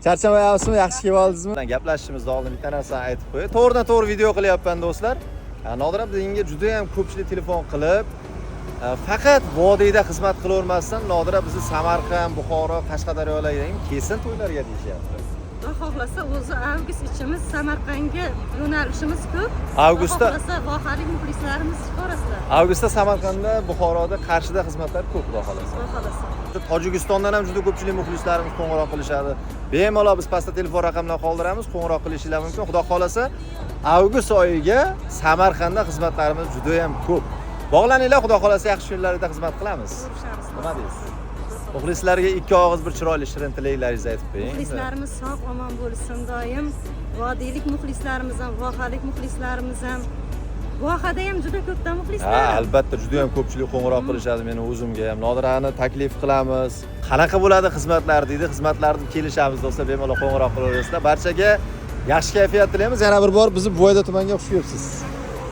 Charchamayapsizmi? Yaxshi kelib oldingizmi? Gaplashishimizdan oldin bitta narsani aytib qo'yay. To'g'ridan-to'g'ri video qilyapman do'stlar. Nodir bizga juda ham ko'pchilik telefon qilib, faqat vodiyda xizmat qilavermasdan Nodir bizni Samarqand, Buxoro, Qashqadaryolarga ham kelsin to'ylarga deyishyapti. Xudo xohlasa o'zi avgust ichimiz Samarqandga yo'nalishimiz ko'p. Avgustda Xudo xohlasa vohalik muxlislarimiz ko'rasizlar. Avgustda Samarqandda, Buxoroda, Qarshida xizmatlar ko'p xudo xohlasa. Xudo xohlasa. Tojikistondan ham juda ko'pchilik muxlislarimiz qo'ng'iroq qilishadi. Bemalol biz pastda telefon raqamlarini qoldiramiz, qo'ng'iroq qilishinglar mumkin. Xudo xohlasa avgust oyiga Samarqandda xizmatlarimiz juda ham ko'p. Bog'laninglar, xudo xohlasa yaxshi kunlarda xizmat qilamiz. Nima deysiz? Muxlislarga ikki og'iz bir chiroyli shirin tilaklaringizni aytib qo'ying. Muxlislarimiz sog' omon bo'lsin doim. Vodiylik muxlislarimiz ham, vohalik muxlislarimiz ham. Vohada ham juda ko'pda muxlislar. Ha, albatta juda ham ko'pchilik qo'ng'iroq qilishadi meni o'zimga ham. Nodirani taklif qilamiz. Qanaqa bo'ladi xizmatlar deydi. Xizmatlarni kelishamiz do'stlar, bemalol qo'ng'iroq qilaverasizlar. Barchaga yaxshi kayfiyat tilaymiz. Yana bir bor bizni Buvayda tumaniga xush kelibsiz.